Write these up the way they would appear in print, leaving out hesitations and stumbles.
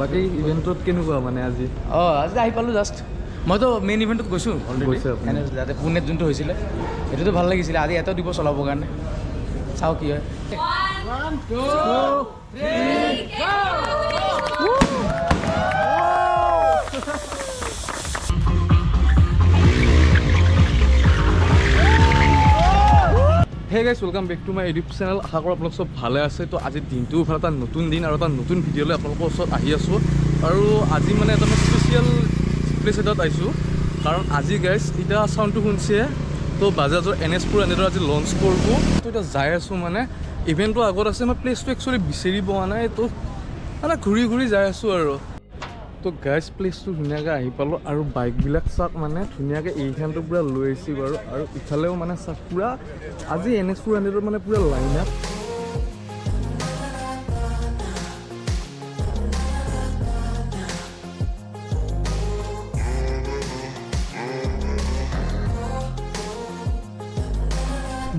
বাকি ইভেন্টত কেনেকুৱা মানে আজি আজি আহি পালোঁ জাষ্ট মইতো মেইন ইভেণ্টত গৈছোঁ অলৰেডি যাতে পুনেত যোনটো হৈছিলে সেইটোতো ভাল লাগিছিলে আজি এটাও দিব চলাবৰ কাৰণে চাওঁ কি হয় hey guys welcome back to my YouTube channel আশা কৰোঁ আপোনালোক চব ভালে আছে তো আজিৰ দিনটো ভাল এটা নতুন দিন আৰু এটা নতুন ভিডিঅ'লৈ আপোনালোকৰ ওচৰত আহি আছোঁ আৰু আজি মানে এটা মই স্পেচিয়েল প্লেচ এটাত আহিছোঁ কাৰণ আজি গাইজ এতিয়া চাউণ্ডটো শুনিছে তো বাজাজৰ NS400 আজি লঞ্চ কৰিব তো এতিয়া যাই আছোঁ মানে ইভেণ্টটো আগত আছে মই প্লেচটো একচুৱেলি বিচাৰি পোৱা নাই তো মানে ঘূৰি ঘূৰি যাই আছোঁ আৰু তো গাইজ প্লেচটো ধুনীয়াকৈ আহি পালোঁ আৰু বাইকবিলাক চাওক মানে ধুনীয়াকৈ এইখানটো পূৰা লৈ আহিছোঁ বাৰু আৰু ইফালেও মানে চাওক পূৰা আজি NS400 মানে পূৰা লাইন আপ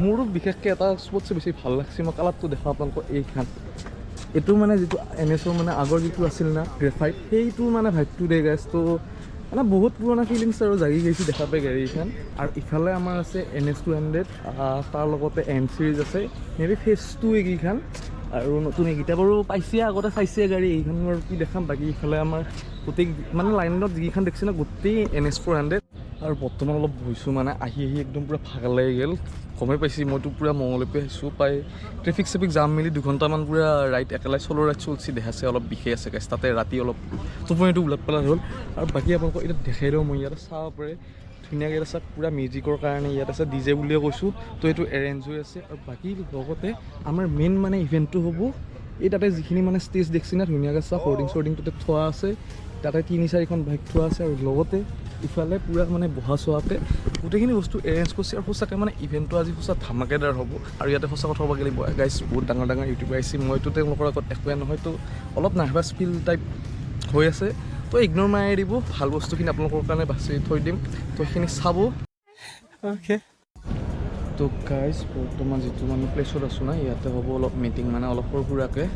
মোৰো বিশেষকৈ এটা স্পৰ্টছে বেছি ভাল লাগছে মই কালাৰটো দেখা আপোনালোকৰ এইখান এইটো মানে যিটো NSৰ মানে আগৰ যিটো আছিল না গ্ৰেফাইট সেইটো মানে ভাইবটো দে গাইজ তো মানে বহুত পুৰণা ফিলিংছ আৰু জাগি গৈছে দেখা পাই গাড়ীখন আৰু ইফালে আমাৰ আছে NS200 তাৰ লগতে N চিৰিজ আছে মেবি ফেজ 2 এইকেইখন আৰু নতুন এইকেইটা বাৰু পাইছে আগতে চাইছে গাড়ী এইখন আৰু কি দেখাম বাকী ইফালে আমাৰ গোটেই মানে লাইনত যিকেইখন দেখিছে না গোটেই NS400 আৰু বৰ্তমান অলপ বহিছোঁ মানে আহি একদম পূৰা ভাগৰ লাগি গ'ল গমেই পাইছে মইতো পূৰা মঙললৈ আহিছোঁ পাই ট্ৰেফিক চেফিক জাম মিলি 2 ঘণ্টামান পূৰা ৰাইড একেলাই চলো ৰাইড চলছি দেখাইছে অলপ বিষাই আছে গাইছ তাতে ৰাতি অলপ টোপনিটো ওলাত পেলাই হ'ল আৰু বাকী আপোনালোকক এতিয়া দেখাই দিওঁ মই ইয়াতে চাব পাৰে ধুনীয়াকৈ আছে পূৰা মিউজিকৰ কাৰণে ইয়াত আছে DJ বুলিয়ে কৈছোঁ তো এইটো এৰেঞ্জ হৈ আছে আৰু বাকী লগতে আমাৰ মেইন মানে ইভেণ্টটো হ'ব এই তাতে যিখিনি মানে ষ্টেজ দেখিছে না ধুনীয়াকৈ চা হৰ্ডিং তাতে থোৱা আছে তাতে 3-4খন বাইক থোৱা আছে আৰু লগতে ইফালে পূৰা মানে বহা চোৱাতে গোটেইখিনি বস্তু এৰেঞ্জ কৰিছে আৰু সঁচাকৈ মানে ইভেণ্টটো আজি সঁচা ধামাকেদাৰ হ'ব আৰু ইয়াতে সঁচা কথা ক'ব গ'লে গাইজ বহুত ডাঙৰ ইউটিউবাৰ আহিছে মইতো তেওঁলোকৰ আগত একোৱে নহয় তো অলপ নাৰ্ভাছ ফিল টাইপ হৈ আছে তো ইগন'ৰ মাৰি দিব ভাল বস্তুখিনি আপোনালোকৰ কাৰণে বাছি থৈ দিম তো সেইখিনি চাব অ'কে তো গাইজ বৰ্তমান যিটো মানে প্লেচত আছোঁ না ইয়াতে হ'ব অলপ মিটিং মানে অলপ সৰু সুৰাকৈ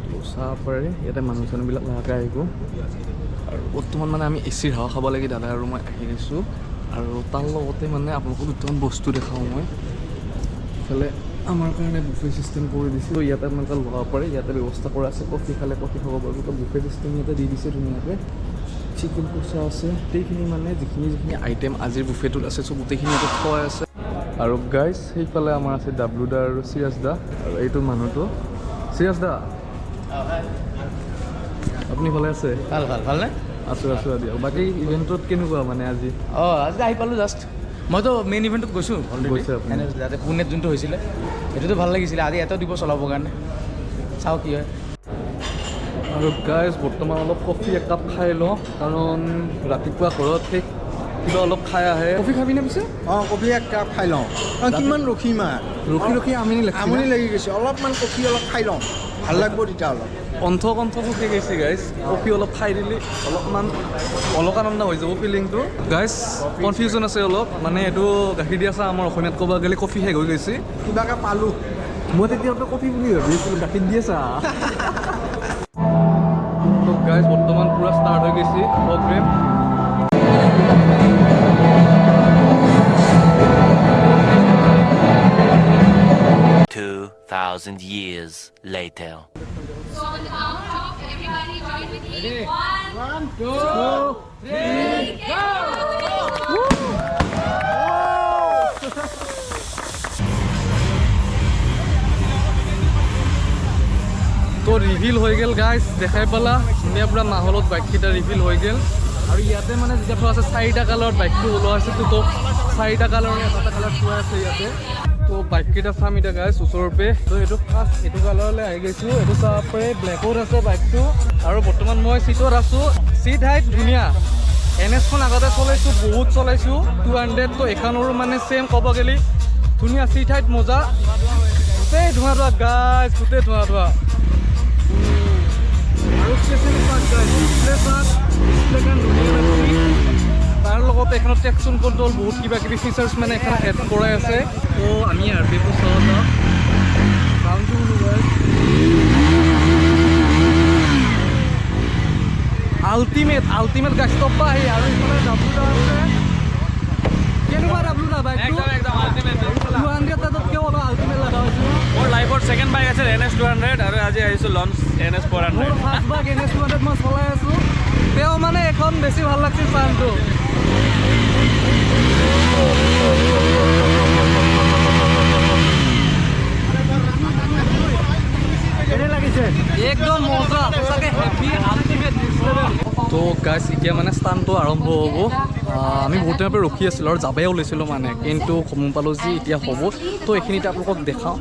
তো চাব পাৰে ইয়াতে মানুহ চানুহবিলাক লাহেকৈ আহিব আৰু বৰ্তমান মানে আমি এচিৰ হাৱা খাব লাগি দাদা আৰু মই আহি দিছোঁ আৰু তাৰ লগতে মানে আপোনালোকক দুটামান বস্তু দেখাওঁ মই ইফালে আমাৰ কাৰণে বুফে চিষ্টেম কৰি দিছোঁ তো ইয়াতে আপোনালোকে ল'ব পাৰে ইয়াতে ব্যৱস্থা কৰা আছে কফি খালে কফি খাব পাৰিব তো বুফে চিষ্টেম ইয়াতে দি দিছে ধুনীয়াকৈ চিকেন কচা আছে গোটেইখিনি মানে যিখিনি আইটেম আজিৰ বুফেটোত আছে চব গোটেইখিনি ইয়াতে থোৱা আছে আৰু গাইজ সেইফালে আমাৰ আছে ডাব্লু দা আৰু চিৰাজ দা আৰু এইটো মানুহটো চিৰাজ দা আপুনি ভালে আছে ভালনে আছোঁ দিয়ক বাকী ইভেণ্টত কেনেকুৱা মানে আজি আজি আহি পালোঁ জাষ্ট মইতো মেইন ইভেণ্টত গৈছোঁ অলৰেডি যাতে পুনেত যোনটো হৈছিলে সেইটোতো ভাল লাগিছিলে আজি এটাও দিব চলাবৰ কাৰণে চাওঁ কি হয় আৰু গাইজ বৰ্তমান অলপ কফি একাপ খাই লওঁ কাৰণ ৰাতিপুৱা ঘৰত সেই কিবা অলপ খাই আহে কফি খাবিনে পিছে কফি এক কাপ খাই লওঁ কিমান ৰখিম ৰখি আমনি লাগি গৈছে অলপমান কফি অলপ খাই লওঁ ভাল লাগিব তেতিয়া অলপ কণ্ঠ শুকি গৈছে গাইজ কফি অলপ খাই দিলে অলপমান অলকানন্দা হৈ যাব ফিলিংটো গাইজ কনফিউজন আছে অলপ মানে এইটো গাখীৰ দিয়া চাহ আমাৰ অসমীয়াত ক'ব গ'লে কফি শেষ হৈ গৈছে কিবাকৈ পালোঁ মই তেতিয়াতো কফি বুলি ভাবি আছিলোঁ গাখীৰ দিয়ে চাহ তো গাইজ বৰ্তমান পূৰা ষ্টাৰ্ট হৈ গৈছে programme 2,000 years later. So on the count of everybody join with me. 1, 2, 3, go! তো ৰিভিল হৈ গ'ল গাইজ দেখাই পালা ধুনীয়া পূৰা মাহলত বাইককেইটা ৰিভিল হৈ গ'ল আৰু ইয়াতে মানে যেতিয়া থোৱা আছে 4টা কালাৰত বাইকটো ওলোৱা আছে তো 4টা কালাৰৰ এটা কালাৰ থোৱা আছে ইয়াতে তো বাইককেইটা চাম এতিয়া গাইজ ওচৰৰ পে তো এইটো ফাৰ্ষ্ট এইটো কালাৰলৈ আহি গৈছোঁ এইটো চাব পাৰে ব্লেকত আছে বাইকটো আৰু বৰ্তমান মই চিটত আছোঁ চিট হাইট ধুনীয়া NSখন আগতে চলাইছোঁ বহুত চলাইছোঁ 200 তো এখনৰো মানে ছেইম ক'ব গ'লে ধুনীয়া চিট হাইট মজা গোটেই ধোঁৱা গাইজ গোটেই ধোঁৱা আৰু তাৰ লগতে এখনত ট্ৰেকশ্যন কণ্ট্ৰল বহুত কিবা কিবি ফিচাৰ্ছ মানে এখন এড কৰাই আছে তো আমি RPFটো চাওঁ চাউণ্ডটো আল্টিমেট গাইছ টপ আহি আৰু ইফালে ডাব্লু দা আছে কেনেকুৱা ডাব্লু দা বাইকটো একদম আল্টিমেট 200 তাতকৈ অলপ আল্টিমেট লগা হৈছে মোৰ লাইফৰ সেকেন্ড বাইক আছিল NS200 আৰু আজি আহিছো লঞ্চ NS400 মোৰ ফাৰ্ষ্ট বাইক NS200 মই চলাই আছোঁ তেওঁ মানে এখন বেছি ভাল লাগিছিল চাউণ্ডটো একদম মজা সঁচাকৈ হেভি আল্টিমেট তো গাইছ এতিয়া মানে স্থানটো আৰম্ভ হ'ব আমি বহুত টাইমৰ পৰা ৰখি আছিলোঁ আৰু যাবেই ওলাইছিলোঁ মানে কিন্তু গম পালোঁ যে এতিয়া হ'ব তো এইখিনিতে আপোনালোকক দেখাওঁ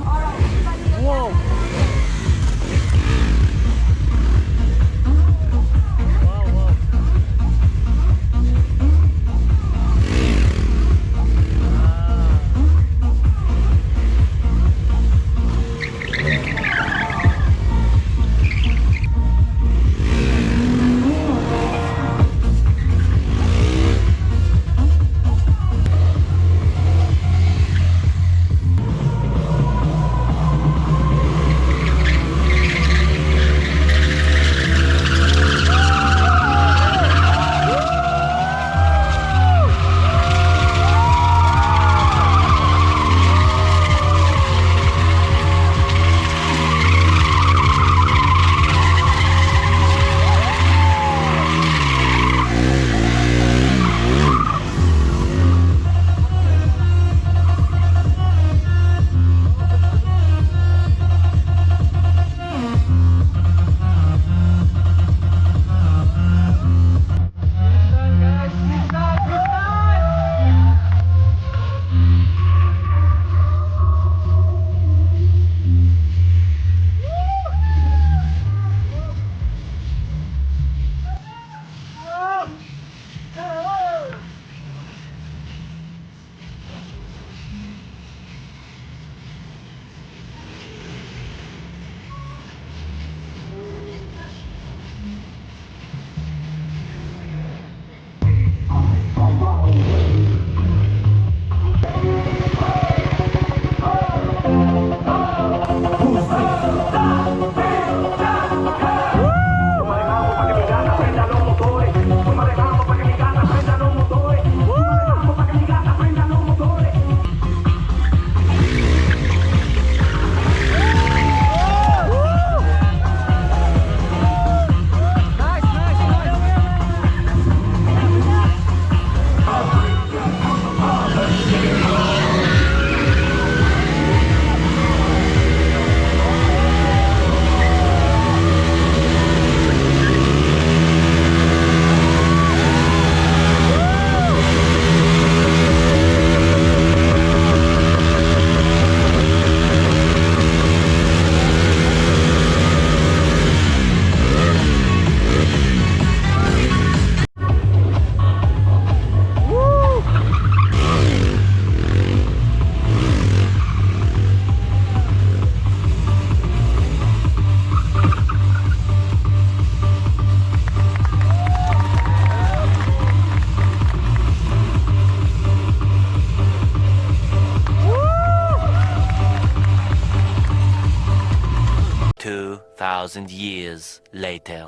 years later.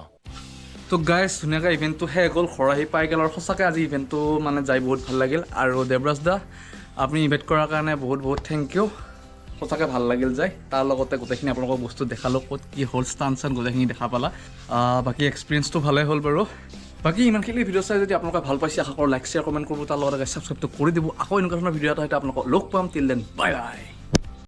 তো গাইজ ধুনীয়াকৈ ইভেণ্টটো শেষ হ'ল খৰাহি পাই গ'ল আৰু সঁচাকৈ আজি ইভেণ্টটো মানে যাই বহুত ভাল লাগিল আৰু দেৱৰাজ দা আপুনি ইনভাইট কৰাৰ কাৰণে বহুত বহুত থেংক ইউ সঁচাকৈ ভাল লাগিল যায় তাৰ লগতে গোটেইখিনি আপোনালোকক বস্তু দেখালোঁ ক'ত কি হ'ল ষ্টান গোটেইখিনি দেখা পালা বাকী এক্সপিৰিয়েঞ্চটো ভালেই হ'ল বাৰু বাকী ইমানখিনি ভিডিঅ' চাই যদি আপোনালোকে ভাল পাইছে আশা কৰোঁ লাইক শ্বেয়াৰ কমেণ্ট কৰিব তাৰ লগতে ছাবস্ক্ৰাইবটো কৰি দিব আকৌ এনেকুৱা ধৰণৰ ভিডিঅ' এটা হয়তো আপোনালোকক লগ পাম টিল দেন বাই বাই